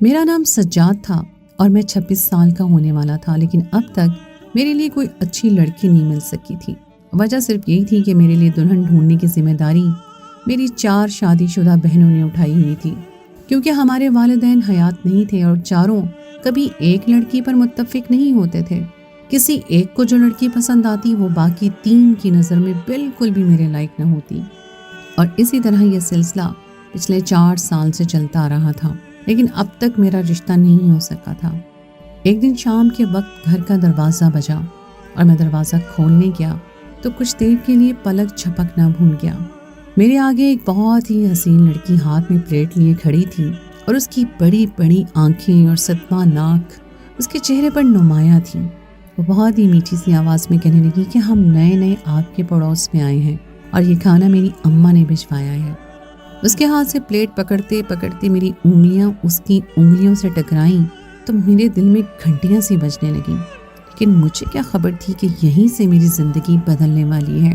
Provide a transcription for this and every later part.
میرا نام سجاد تھا اور میں 26 سال کا ہونے والا تھا، لیکن اب تک میرے لیے کوئی اچھی لڑکی نہیں مل سکی تھی۔ وجہ صرف یہی تھی کہ میرے لیے دلہن ڈھونڈنے کی ذمہ داری میری 4 شادی شدہ بہنوں نے اٹھائی ہوئی تھی، کیونکہ ہمارے والدین حیات نہیں تھے اور چاروں کبھی ایک لڑکی پر متفق نہیں ہوتے تھے۔ کسی ایک کو جو لڑکی پسند آتی وہ باقی 3 کی نظر میں بالکل بھی میرے لائق نہ ہوتی، اور اسی طرح یہ سلسلہ پچھلے 4 سال سے چلتا آ رہا تھا، لیکن اب تک میرا رشتہ نہیں ہو سکا تھا۔ ایک دن شام کے وقت گھر کا دروازہ بجا اور میں دروازہ کھولنے گیا تو کچھ دیر کے لیے پلک جھپکنا بھول گیا۔ میرے آگے ایک بہت ہی حسین لڑکی ہاتھ میں پلیٹ لیے کھڑی تھی اور اس کی بڑی بڑی آنکھیں اور سطبہ ناک اس کے چہرے پر نمایاں تھی۔ وہ بہت ہی میٹھی سی آواز میں کہنے لگی کہ ہم نئے نئے آپ کے پڑوس میں آئے ہیں اور یہ کھانا میری اماں نے بھجوایا ہے۔ اس کے ہاتھ سے پلیٹ پکڑتے پکڑتے میری انگلیاں اس کی انگلیوں سے ٹکرائیں تو میرے دل میں گھنٹیاں سی بجنے لگیں، لیکن مجھے کیا خبر تھی کہ یہیں سے میری زندگی بدلنے والی ہے۔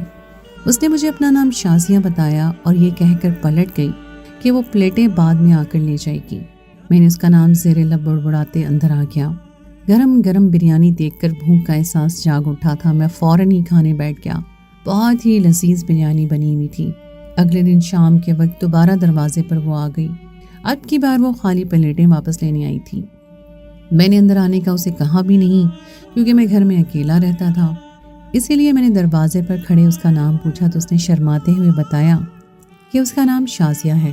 اس نے مجھے اپنا نام شازیہ بتایا اور یہ کہہ کر پلٹ گئی کہ وہ پلیٹیں بعد میں آ کر لے جائے گی۔ میں نے اس کا نام زیر لب بڑبڑاتے اندر آ گیا۔ گرم گرم بریانی دیکھ کر بھوک کا احساس جاگ اٹھا تھا۔ میں فوراً ہی کھانے بیٹھ گیا۔ بہت ہی لذیذ بریانی بنی ہوئی تھی۔ اگلے دن شام کے وقت دوبارہ دروازے پر وہ آ گئی۔ اب کی بار وہ خالی پلیٹیں واپس لینے آئی تھی۔ میں نے اندر آنے کا اسے کہا بھی نہیں، کیونکہ میں گھر میں اکیلا رہتا تھا۔ اسی لیے میں نے دروازے پر کھڑے اس کا نام پوچھا تو اس نے شرماتے ہوئے بتایا کہ اس کا نام شازیہ ہے۔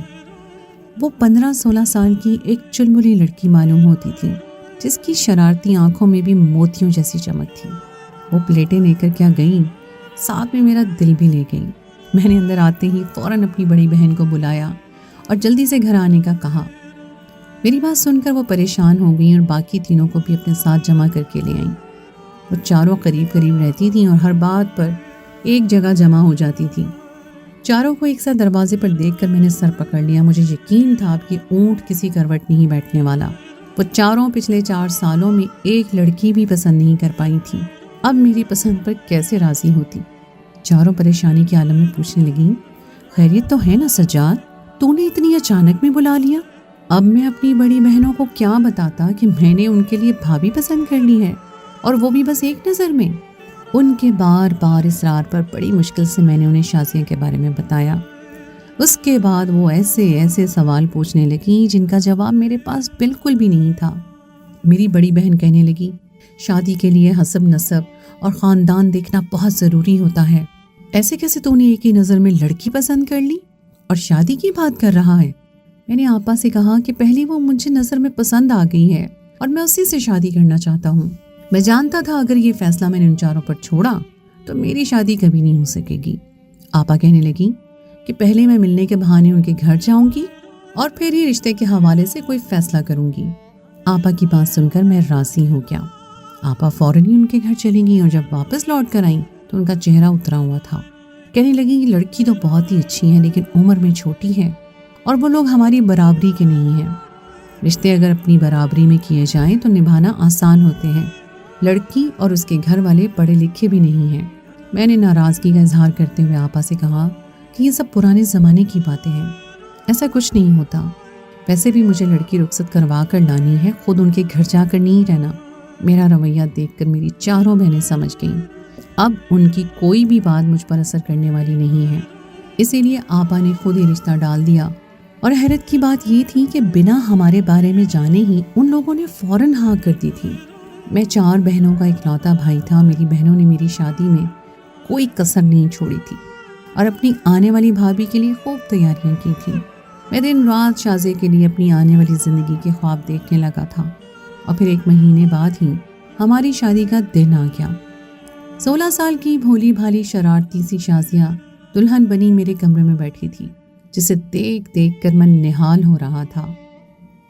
وہ 15-16 سال کی ایک چلبلی لڑکی معلوم ہوتی تھی، جس کی شرارتی آنکھوں میں بھی موتیوں جیسی چمک تھی۔ وہ پلیٹیں لے کر کیا گئی، ساتھ میں میرا دل بھی لے گئی۔ میں نے اندر آتے ہی فوراً اپنی بڑی بہن کو بلایا اور جلدی سے گھر آنے کا کہا۔ میری بات سن کر وہ پریشان ہو گئیں اور باقی تینوں کو بھی اپنے ساتھ جمع کر کے لے آئیں۔ وہ چاروں قریب قریب رہتی تھیں اور ہر بات پر ایک جگہ جمع ہو جاتی تھیں۔ چاروں کو ایک ساتھ دروازے پر دیکھ کر میں نے سر پکڑ لیا۔ مجھے یقین تھا کہ اونٹ کسی کروٹ نہیں بیٹھنے والا۔ وہ چاروں پچھلے 4 سالوں میں ایک لڑکی بھی پسند نہیں کر پائی تھی، اب میری پسند پر کیسے راضی ہوتی؟ چاروں پریشانی کے عالم میں پوچھنے لگیں، خیریت تو ہے نا سجاد؟ تو نے اتنی اچانک میں بلا لیا؟ اب میں اپنی بڑی بہنوں کو کیا بتاتا کہ میں نے ان کے لیے بھابھی پسند کر لی ہے، اور وہ بھی بس ایک نظر میں؟ ان کے بار بار اصرار پر بڑی مشکل سے میں نے انہیں شازیہ کے بارے میں بتایا۔ اس کے بعد وہ ایسے ایسے سوال پوچھنے لگی جن کا جواب میرے پاس بالکل بھی نہیں تھا۔ میری بڑی بہن کہنے لگی، شادی کے لیے حسب نسب اور خاندان دیکھنا بہت ضروری ہوتا ہے۔ ایسے کیسے تو نے ایک ہی نظر میں لڑکی پسند کر لی اور شادی کی بات کر رہا ہے؟ میں نے آپا سے کہا کہ پہلے وہ مجھے نظر میں پسند آ گئی ہے اور میں اسی سے شادی کرنا چاہتا ہوں۔ میں جانتا تھا اگر یہ فیصلہ میں نے ان چاروں پر چھوڑا تو میری شادی کبھی نہیں ہو سکے گی۔ آپا کہنے لگی کہ پہلے میں ملنے کے بہانے ان کے گھر جاؤں گی اور پھر ہی رشتے کے حوالے سے کوئی فیصلہ کروں گی۔ آپا کی بات سن کر میں راضی ہو گیا۔ آپا فوراً ہی ان کے گھر چلی گئیں اور جب واپس لوٹ کر آئیں تو ان کا چہرہ اترا ہوا تھا۔ کہنے لگی کہ لڑکی تو بہت ہی اچھی ہے لیکن عمر میں چھوٹی ہے اور وہ لوگ ہماری برابری کے نہیں ہیں۔ رشتے اگر اپنی برابری میں کیے جائیں تو نبھانا آسان ہوتے ہیں۔ لڑکی اور اس کے گھر والے پڑھے لکھے بھی نہیں ہیں۔ میں نے ناراضگی کا اظہار کرتے ہوئے آپا سے کہا کہ یہ سب پرانے زمانے کی باتیں ہیں، ایسا کچھ نہیں ہوتا۔ ویسے بھی مجھے لڑکی رخصت کروا کر لانی ہے، خود ان کے گھر جا کر نہیں رہنا۔ میرا رویہ دیکھ کر میری چاروں بہنیں سمجھ گئیں اب ان کی کوئی بھی بات مجھ پر اثر کرنے والی نہیں ہے، اسی لیے آپا نے خود ہی رشتہ ڈال دیا۔ اور حیرت کی بات یہ تھی کہ بنا ہمارے بارے میں جانے ہی ان لوگوں نے فوراً ہاں کر دی تھی۔ میں 4 بہنوں کا اکلوتا بھائی تھا۔ میری بہنوں نے میری شادی میں کوئی کسر نہیں چھوڑی تھی اور اپنی آنے والی بھابھی کے لیے خوب تیاریاں کی تھی۔ میں دن رات شازیہ کے لیے اپنی آنے والی زندگی کے خواب دیکھنے لگا تھا، اور پھر 1 مہینے بعد ہی ہماری شادی کا دن آ گیا۔ 16 سال کی بھولی بھالی شرارتی سی شازیہ دلہن بنی میرے کمرے میں بیٹھی تھی، جسے دیکھ دیکھ کر من نہال ہو رہا تھا۔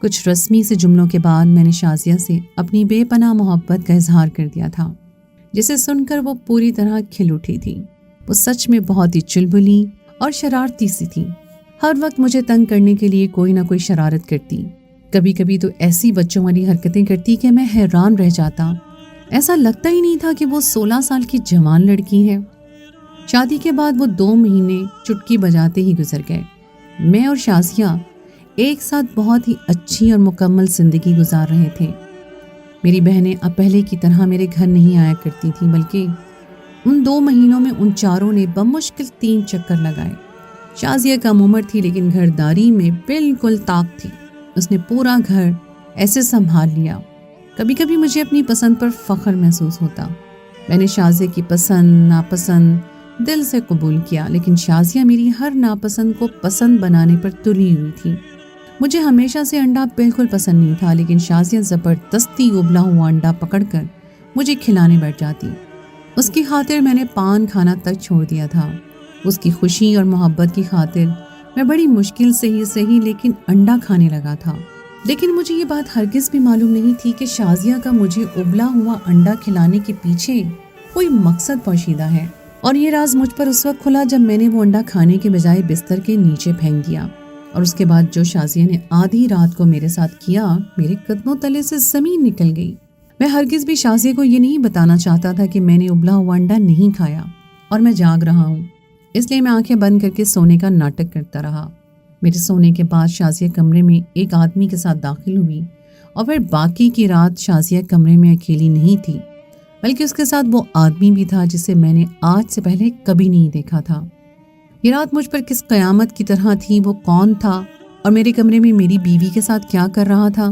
کچھ رسمی سے جملوں کے بعد میں نے شازیہ سے اپنی بے پناہ محبت کا اظہار کر دیا تھا، جسے سن کر وہ پوری طرح کھل اٹھی تھی۔ وہ سچ میں بہت ہی چلبلی اور شرارتی سی تھی۔ ہر وقت مجھے تنگ کرنے کے لیے کوئی نہ کوئی شرارت کرتی، کبھی کبھی تو ایسی بچوں والی حرکتیں کرتی کہ میں حیران رہ جاتا۔ ایسا لگتا ہی نہیں تھا کہ وہ 16 سال کی جوان لڑکی ہے۔ شادی کے بعد وہ 2 مہینے چٹکی بجاتے ہی گزر گئے۔ میں اور شازیہ ایک ساتھ بہت ہی اچھی اور مکمل زندگی گزار رہے تھے۔ میری بہنیں اب پہلے کی طرح میرے گھر نہیں آیا کرتی تھیں، بلکہ ان 2 مہینوں میں ان چاروں نے بمشکل 3 چکر لگائے۔ شازیہ کم عمر تھی لیکن گھرداری میں بالکل طاق تھی۔ اس نے پورا گھر ایسے سنبھال لیا۔ کبھی کبھی مجھے اپنی پسند پر فخر محسوس ہوتا۔ میں نے شازیہ کی پسند ناپسند دل سے قبول کیا، لیکن شازیہ میری ہر ناپسند کو پسند بنانے پر تلی ہوئی تھی۔ مجھے ہمیشہ سے انڈا بالکل پسند نہیں تھا، لیکن شازیہ زبردستی ابلا ہوا انڈا پکڑ کر مجھے کھلانے بیٹھ جاتی۔ اس کی خاطر میں نے پان کھانا تک چھوڑ دیا تھا۔ اس کی خوشی اور محبت کی خاطر میں بڑی مشکل سے ہی صحیح لیکن انڈا کھانے لگا تھا۔ لیکن مجھے یہ بات ہرگز بھی معلوم نہیں تھی کہ شازیہ کا مجھے ابلا ہوا انڈا کھلانے کے پیچھے کوئی مقصد پوشیدہ ہے، اور یہ راز مجھ پر اس وقت کھلا جب میں نے وہ انڈا کھانے کے بجائے بستر کے نیچے پھینک دیا، اور اس کے بعد جو شازیہ نے آدھی رات کو میرے ساتھ کیا، میرے قدموں تلے سے زمین نکل گئی۔ میں ہرگز بھی شازیہ کو یہ نہیں بتانا چاہتا تھا کہ میں نے ابلا ہوا انڈا نہیں کھایا اور میں جاگ رہا ہوں، اس لیے میں آنکھیں بند کر کے سونے کا ناٹک کرتا رہا۔ میرے سونے کے بعد شازیہ کمرے میں ایک آدمی کے ساتھ داخل ہوئی، اور پھر باقی کی رات شازیہ کمرے میں اکیلی نہیں تھی، بلکہ اس کے ساتھ وہ آدمی بھی تھا جسے میں نے آج سے پہلے کبھی نہیں دیکھا تھا۔ یہ رات مجھ پر کس قیامت کی طرح تھی۔ وہ کون تھا اور میرے کمرے میں میری بیوی کے ساتھ کیا کر رہا تھا،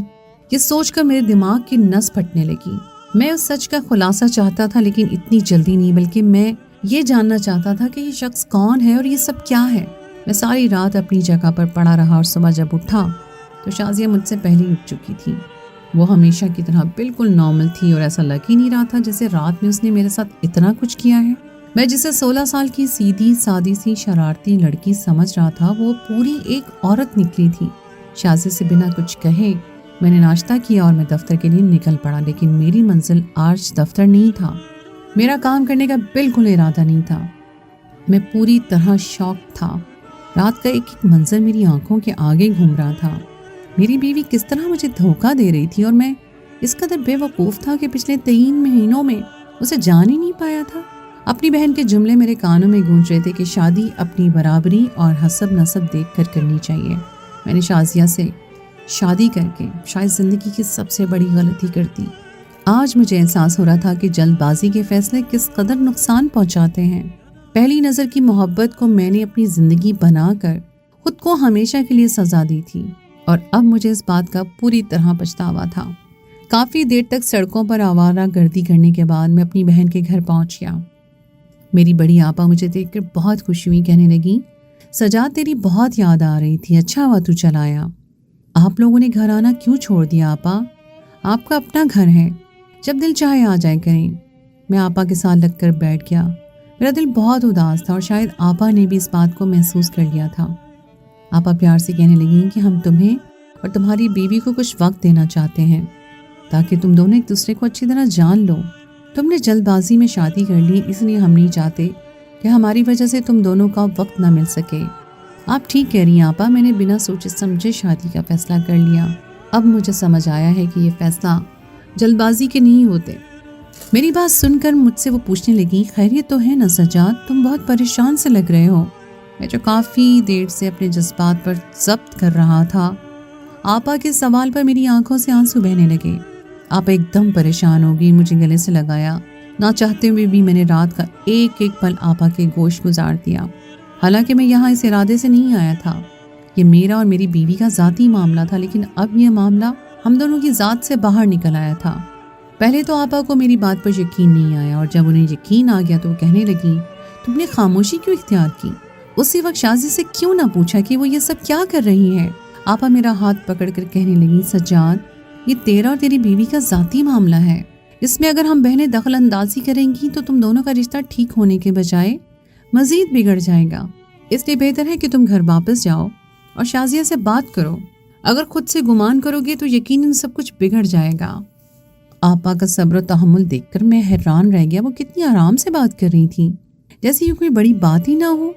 یہ سوچ کر میرے دماغ کی نس پھٹنے لگی۔ میں اس سچ کا خلاصہ چاہتا تھا، لیکن اتنی جلدی نہیں، بلکہ میں یہ جاننا چاہتا تھا کہ یہ شخص کون ہے اور یہ سب کیا ہے۔ میں ساری رات اپنی جگہ پر پڑا رہا، اور صبح جب اٹھا تو شازیہ مجھ سے پہلے اٹھ چکی تھی۔ وہ ہمیشہ کی طرح بالکل نارمل تھی، اور ایسا لگ ہی نہیں رہا تھا جیسے رات میں اس نے میرے ساتھ اتنا کچھ کیا ہے۔ میں جسے 16 سال کی سیدھی سادی سی شرارتی لڑکی سمجھ رہا تھا، وہ پوری ایک عورت نکلی تھی۔ شازیہ سے بنا کچھ کہے میں نے ناشتہ کیا اور میں دفتر کے لیے نکل پڑا، لیکن میری منزل آج دفتر نہیں تھا۔ میرا کام کرنے کا بالکل ارادہ نہیں تھا۔ میں پوری طرح شاک تھا۔ رات کا ایک ایک منظر میری آنکھوں کے آگے گھوم رہا تھا۔ میری بیوی کس طرح مجھے دھوکہ دے رہی تھی، اور میں اس قدر بے وقوف تھا کہ پچھلے 3 مہینوں میں اسے جان ہی نہیں پایا تھا۔ اپنی بہن کے جملے میرے کانوں میں گونج رہے تھے کہ شادی اپنی برابری اور حسب نسب دیکھ کر کرنی چاہیے۔ میں نے شازیہ سے شادی کر کے شاید زندگی کی سب سے بڑی غلطی کر دی۔ آج مجھے احساس ہو رہا تھا کہ جلد بازی کے فیصلے کس قدر نقصان پہنچاتے ہیں۔ پہلی نظر کی محبت کو میں نے اپنی زندگی بنا کر خود کو ہمیشہ کے لیے سزا دی تھی، اور اب مجھے اس بات کا پوری طرح پچھتاوا تھا۔ کافی دیر تک سڑکوں پر آوارہ گردی کرنے کے بعد میں اپنی بہن کے گھر پہنچ گیا۔ میری بڑی آپا مجھے دیکھ کر بہت خوشی ہوئی، کہنے لگی، سجاد تیری بہت یاد آ رہی تھی، اچھا ہوا تو چلا آیا۔ آپ لوگوں نے گھر آنا کیوں چھوڑ دیا آپا؟ آپ کا اپنا گھر ہے، جب دل چاہے آ جائے کریں۔ میں آپا کے ساتھ لگ کر بیٹھ گیا۔ میرا دل بہت اداس تھا، اور شاید آپا نے بھی اس بات کو محسوس کر لیا تھا۔ آپا پیار سے کہنے لگیں کہ ہم تمہیں اور تمہاری بیوی کو کچھ وقت دینا چاہتے ہیں، تاکہ تم دونوں ایک دوسرے کو اچھی طرح جان لو۔ تم نے جلد بازی میں شادی کر لی، اس لیے ہم نہیں چاہتے کہ ہماری وجہ سے تم دونوں کا وقت نہ مل سکے۔ آپ ٹھیک کہہ رہی ہیں آپا، میں نے بنا سوچے سمجھے شادی کا فیصلہ کر لیا۔ اب مجھے سمجھ آیا ہے کہ یہ فیصلہ جلد بازی کے نہیں ہوتے۔ میری بات سن کر مجھ سے وہ پوچھنے لگی، خیریت تو ہے نا سجاد؟ تم بہت پریشان سے لگ رہے ہو۔ میں جو کافی دیر سے اپنے جذبات پر ضبط کر رہا تھا، آپا کے سوال پر میری آنکھوں سے آنسو بہنے لگے۔ آپ ایک دم پریشان ہوگی، مجھے گلے سے لگایا۔ نہ چاہتے ہوئے بھی میں نے رات کا ایک ایک پل آپا کے گوش گزار دیا۔ حالانکہ میں یہاں اس ارادے سے نہیں آیا تھا، یہ میرا اور میری بیوی کا ذاتی معاملہ تھا، لیکن اب یہ معاملہ ہم دونوں کی ذات سے باہر نکل آیا تھا۔ پہلے تو آپا کو میری بات پر یقین نہیں آیا، اور جب انہیں یقین آ گیا تو وہ کہنے لگی، تم نے خاموشی کیوں اختیار کی؟ اسی وقت شازی سے کیوں نہ پوچھا کہ وہ یہ سب کیا کر رہی ہے؟ آپا میرا ہاتھ پکڑ کر کہنے لگی، سجاد، یہ تیرا اور تیری بیوی کا ذاتی معاملہ ہے، اس میں اگر ہم بہنیں دخل اندازی کریں گی تو تم دونوں کا رشتہ ٹھیک ہونے کے بجائے مزید بگڑ جائے گا۔ اس لیے بہتر ہے کہ تم گھر واپس جاؤ اور شازیہ سے بات کرو۔ اگر خود سے گمان کرو گے تو یقیناً سب کچھ بگڑ جائے گا۔ آپا کا صبر و تحمل دیکھ کر میں حیران رہ گیا۔ وہ کتنی آرام سے بات کر رہی تھی، جیسے یہ کوئی بڑی بات ہی نہ ہو۔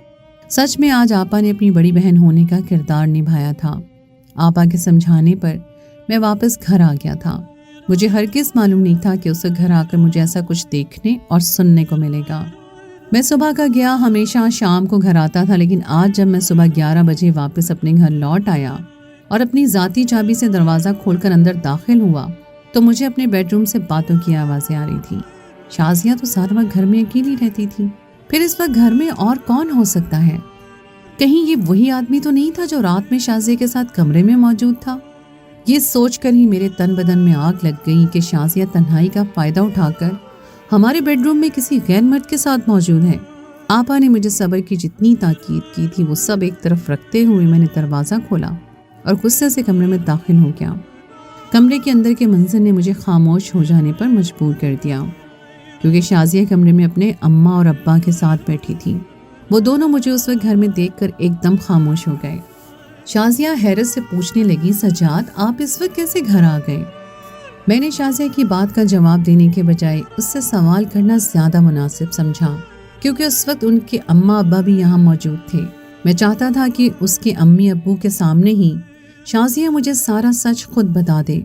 سچ میں آج آپا نے اپنی بڑی بہن ہونے کا کردار نبھایا تھا۔ آپا کے سمجھانے پر میں واپس گھر آ گیا تھا۔ مجھے ہرگز معلوم نہیں تھا کہ اسے گھر آ کر مجھے ایسا کچھ دیکھنے اور سننے کو ملے گا۔ میں صبح کا گیا، ہمیشہ شام کو گھر آتا تھا، لیکن آج جب میں صبح 11 بجے واپس اپنے گھر لوٹ آیا اور اپنی ذاتی چابی سے دروازہ کھول کر اندر داخل ہوا تو مجھے اپنے بیڈ روم سے باتوں کی آوازیں آ رہی تھی۔ شازیہ تو سارا وقت گھر میں اکیلی رہتی تھی، پھر اس وقت گھر میں اور کون ہو سکتا ہے؟ کہیں یہ وہی آدمی تو نہیں تھا جو رات میں شازیہ کے ساتھ کمرے میں موجود تھا؟ یہ سوچ کر ہی میرے تن بدن میں آگ لگ گئی کہ شازیہ تنہائی کا فائدہ اٹھا کر ہمارے بیڈ روم میں کسی غیر مرد کے ساتھ موجود ہے۔ آپا نے مجھے صبر کی جتنی تاکید کی تھی وہ سب ایک طرف رکھتے ہوئے میں نے دروازہ کھولا اور غصے سے کمرے میں داخل ہو گیا۔ کمرے کے اندر کے منظر نے مجھے خاموش ہو جانے پر مجبور کر دیا، کیونکہ شازیہ کمرے میں اپنے اماں اور ابا کے ساتھ بیٹھی تھی۔ وہ دونوں مجھے اس وقت گھر میں دیکھ کر ایک دم خاموش ہو گئے۔ شازیہ حیرت سے پوچھنے لگی، سجاد آپ اس وقت کیسے گھر آ گئے؟ میں نے شازیہ کی بات کا جواب دینے کے بجائے اس سے سوال کرنا زیادہ مناسب سمجھا، کیونکہ اس وقت ان کے اماں ابا بھی یہاں موجود تھے۔ میں چاہتا تھا کہ اس کے امی ابو کے سامنے ہی شازیہ مجھے سارا سچ خود بتا دے۔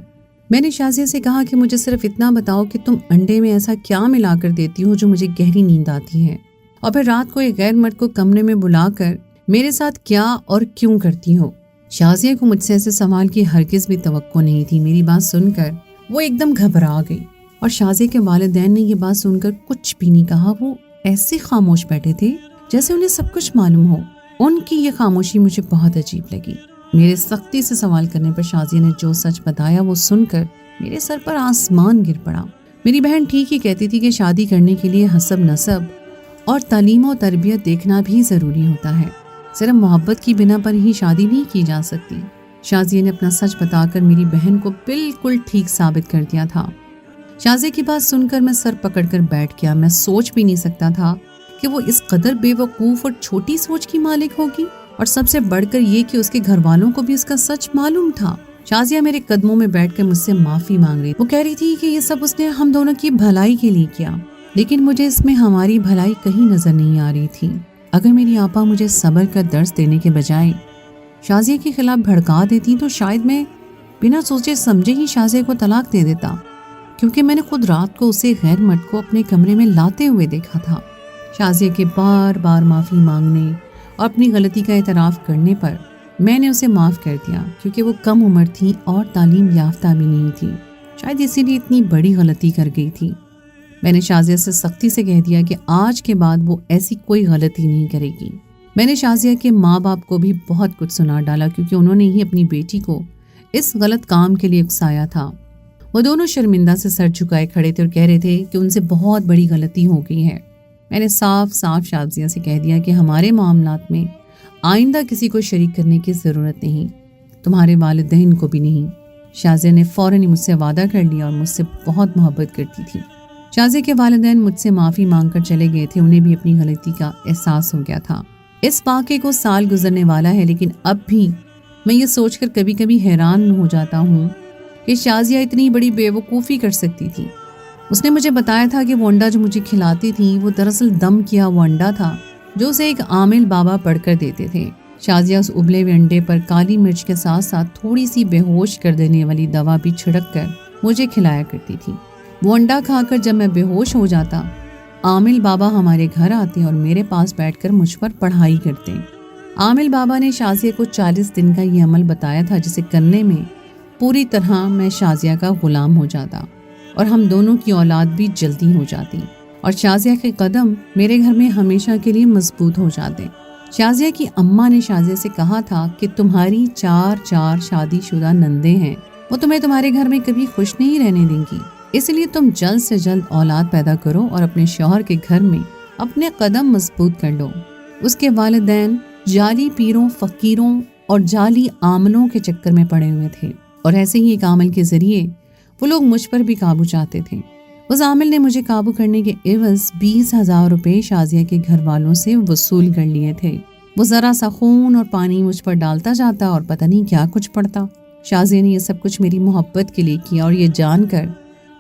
میں نے شازیہ سے کہا کہ مجھے صرف اتنا بتاؤ کہ تم انڈے میں ایسا کیا ملا کر دیتی ہو جو مجھے گہری نیند آتی ہے، اور پھر رات کو ایک غیر مرد کو کمرے میں بلا کر میرے ساتھ کیا اور کیوں کرتی ہو؟ شازیہ کو مجھ سے ایسے سوال کی ہرگز بھی توقع نہیں تھی۔ میری بات سن کر وہ ایک دم گھبرا گئی، اور شازیہ کے والدین نے یہ بات سن کر کچھ بھی نہیں کہا۔ وہ ایسے خاموش بیٹھے تھے جیسے انہیں سب کچھ معلوم ہو۔ ان کی یہ خاموشی مجھے بہت عجیب لگی۔ میرے سختی سے سوال کرنے پر شازیہ نے جو سچ بتایا وہ سن کر میرے سر پر آسمان گر پڑا۔ میری بہن ٹھیک ہی کہتی تھی کہ شادی کرنے کے لیے حسب نسب اور تعلیم و تربیت دیکھنا بھی ضروری ہوتا ہے، صرف محبت کی بنا پر ہی شادی نہیں کی جا سکتی۔ شازیہ نے اپنا سچ بتا کر میری بہن کو بالکل ٹھیک ثابت کر دیا تھا۔ شازیہ کی بات سن کر میں سر پکڑ کر بیٹھ گیا۔ میں سوچ بھی نہیں سکتا تھا کہ وہ اس قدر بے وقوف اور چھوٹی سوچ کی مالک ہوگی، اور سب سے بڑھ کر یہ کہ اس کے گھر والوں کو بھی اس کا سچ معلوم تھا۔ شازیہ میرے قدموں میں بیٹھ کر مجھ سے معافی مانگ رہی۔ وہ کہہ رہی تھی کہ یہ سب اس نے ہم دونوں کی بھلائی کے لیے کیا، لیکن مجھے اس میں ہماری بھلائی کہیں نظر نہیں آ رہی تھی۔ اگر میری آپا مجھے صبر کا درس دینے کے بجائے شازیہ کے خلاف بھڑکا دیتی تو شاید میں بنا سوچے سمجھے ہی شازیہ کو طلاق دے دیتا، کیونکہ میں نے خود رات کو اسے غیر مرد کو اپنے کمرے میں لاتے ہوئے دیکھا تھا۔ شازیہ کے بار بار معافی مانگنے اور اپنی غلطی کا اعتراف کرنے پر میں نے اسے معاف کر دیا، کیونکہ وہ کم عمر تھی اور تعلیم یافتہ بھی نہیں تھی، شاید اسی لیے اتنی بڑی غلطی کر گئی تھی۔ میں نے شازیہ سے سختی سے کہہ دیا کہ آج کے بعد وہ ایسی کوئی غلطی نہیں کرے گی۔ میں نے شازیہ کے ماں باپ کو بھی بہت کچھ سنا ڈالا، کیونکہ انہوں نے ہی اپنی بیٹی کو اس غلط کام کے لیے اکسایا تھا۔ وہ دونوں شرمندہ سے سر جھکائے کھڑے تھے اور کہہ رہے تھے کہ ان سے بہت بڑی غلطی ہو گئی ہے۔ میں نے صاف صاف شازیہ سے کہہ دیا کہ ہمارے معاملات میں آئندہ کسی کو شریک کرنے کی ضرورت نہیں، تمہارے والدین کو بھی نہیں۔ شازیہ نے فوراً ہی مجھ سے وعدہ کر لیا اور مجھ سے بہت محبت کرتی تھی۔ شازیہ کے والدین مجھ سے معافی مانگ کر چلے گئے تھے، انہیں بھی اپنی غلطی کا احساس ہو گیا تھا۔ اس واقعے کو سال گزرنے والا ہے، لیکن اب بھی میں یہ سوچ کر کبھی کبھی حیران ہو جاتا ہوں کہ شازیہ اتنی بڑی بے وقوفی کر سکتی تھی۔ اس نے مجھے بتایا تھا کہ وہ انڈا جو مجھے کھلاتی تھی وہ دراصل دم کیا ہوا انڈا تھا جو اسے ایک عامل بابا پڑھ کر دیتے تھے۔ شازیہ اس ابلے ہوئے انڈے پر کالی مرچ کے ساتھ ساتھ تھوڑی سی بے ہوش کر دینے والی دوا بھی چھڑک کر مجھے کھلایا کرتی تھی۔ وہ انڈا کھا کر جب میں بے ہوش ہو جاتا، عامل بابا ہمارے گھر آتے اور میرے پاس بیٹھ کر مجھ پر پڑھائی کرتے۔ عامل بابا نے شازیہ کو 40 دن کا یہ عمل بتایا تھا جسے کرنے میں پوری طرح میں شازیہ کا غلام ہو جاتا اور ہم دونوں کی اولاد بھی جلدی ہو جاتی اور شازیہ کے قدم میرے گھر میں ہمیشہ کے لیے مضبوط ہو جاتے۔ شازیہ کی اماں نے شازیہ سے کہا تھا کہ تمہاری 4 شادی شدہ نندے ہیں، وہ تمہیں تمہارے گھر میں کبھی خوش نہیں رہنے دیں گی، اس لیے تم جلد سے جلد اولاد پیدا کرو اور اپنے شوہر کے گھر میں اپنے قدم مضبوط کر لو۔ اس کے والدین جعلی پیروں، فقیروں اور جعلی عاملوں کے چکر میں پڑے ہوئے تھے، اور ایسے ہی ایک عامل کے ذریعے وہ لوگ مجھ پر بھی قابو چاہتے تھے۔ اس عامل نے مجھے قابو کرنے کے عوض 20,000 روپے شازیہ کے گھر والوں سے وصول کر لیے تھے۔ وہ ذرا سا خون اور پانی مجھ پر ڈالتا جاتا اور پتہ نہیں کیا کچھ پڑتا۔ شازیہ نے یہ سب کچھ میری محبت کے لیے کیا، اور یہ جان کر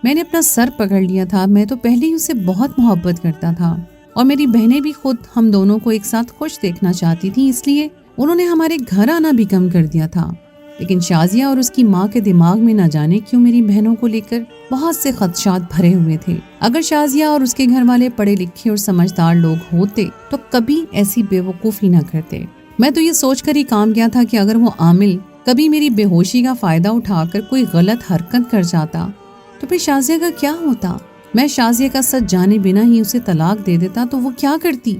میں نے اپنا سر پکڑ لیا تھا۔ میں تو پہلے ہی اسے بہت محبت کرتا تھا، اور میری بہنیں بھی خود ہم دونوں کو ایک ساتھ خوش دیکھنا چاہتی تھیں، اس لیے انہوں نے ہمارے گھر آنا بھی کم کر دیا تھا۔ لیکن شازیہ اور اس کی ماں کے دماغ میں نہ جانے کیوں میری بہنوں کو لے کر بہت سے خدشات بھرے ہوئے تھے۔ اگر شازیہ اور اس کے گھر والے پڑھے لکھے اور سمجھدار لوگ ہوتے تو کبھی ایسی بے وقوفی نہ کرتے۔ میں تو یہ سوچ کر ہی کام کیا تھا کہ اگر وہ عامل کبھی میری بے ہوشی کا فائدہ اٹھا کر کوئی غلط حرکت کر جاتا تو پھر شازیہ کا کیا ہوتا؟ میں شازیہ کا سچ جانے بنا ہی اسے طلاق دے دیتا تو وہ کیا کرتی؟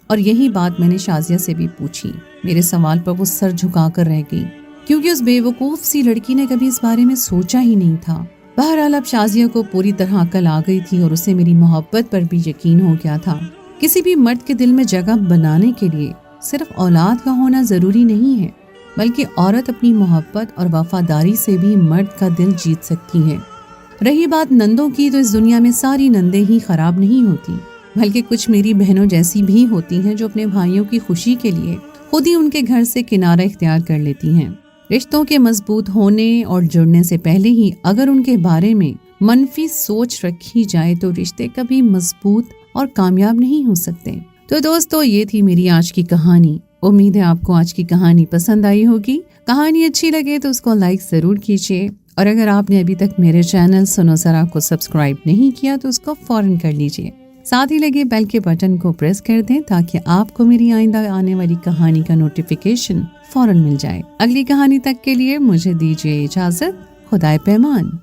اور یہی بات میں نے شازیہ سے بھی پوچھی۔ میرے سوال پر وہ سر جھکا کر رہ گئی، کیونکہ اس بے وقوف سی لڑکی نے کبھی اس بارے میں سوچا ہی نہیں تھا۔ بہرحال اب شازیہ کو پوری طرح عقل آ گئی تھی اور اسے میری محبت پر بھی یقین ہو گیا تھا۔ کسی بھی مرد کے دل میں جگہ بنانے کے لیے صرف اولاد کا ہونا ضروری نہیں ہے، بلکہ عورت اپنی محبت اور وفاداری سے بھی مرد کا دل جیت سکتی ہے۔ رہی بات نندوں کی، تو اس دنیا میں ساری نندیں ہی خراب نہیں ہوتی، بلکہ کچھ میری بہنوں جیسی بھی ہوتی ہیں جو اپنے بھائیوں کی خوشی کے لیے خود ہی ان کے گھر سے کنارہ اختیار کر لیتی ہیں۔ رشتوں کے مضبوط ہونے اور جڑنے سے پہلے ہی اگر ان کے بارے میں منفی سوچ رکھی جائے تو رشتے کبھی مضبوط اور کامیاب نہیں ہو سکتے۔ تو دوستو، یہ تھی میری آج کی کہانی۔ امید ہے آپ کو آج کی کہانی پسند آئی ہوگی۔ کہانی اچھی لگے تو اس کو لائک ضرور کیجیے، اور اگر آپ نے ابھی تک میرے چینل سنو ذرا کو سبسکرائب نہیں کیا تو اس کو فوراً کر لیجیے، ساتھ ہی لگے بیل کے بٹن کو پریس کر دیں تاکہ آپ کو میری آئندہ آنے والی کہانی کا نوٹیفیکیشن فوراً مل جائے۔ اگلی کہانی تک کے لیے مجھے دیجیے اجازت۔ خدائے پیمان۔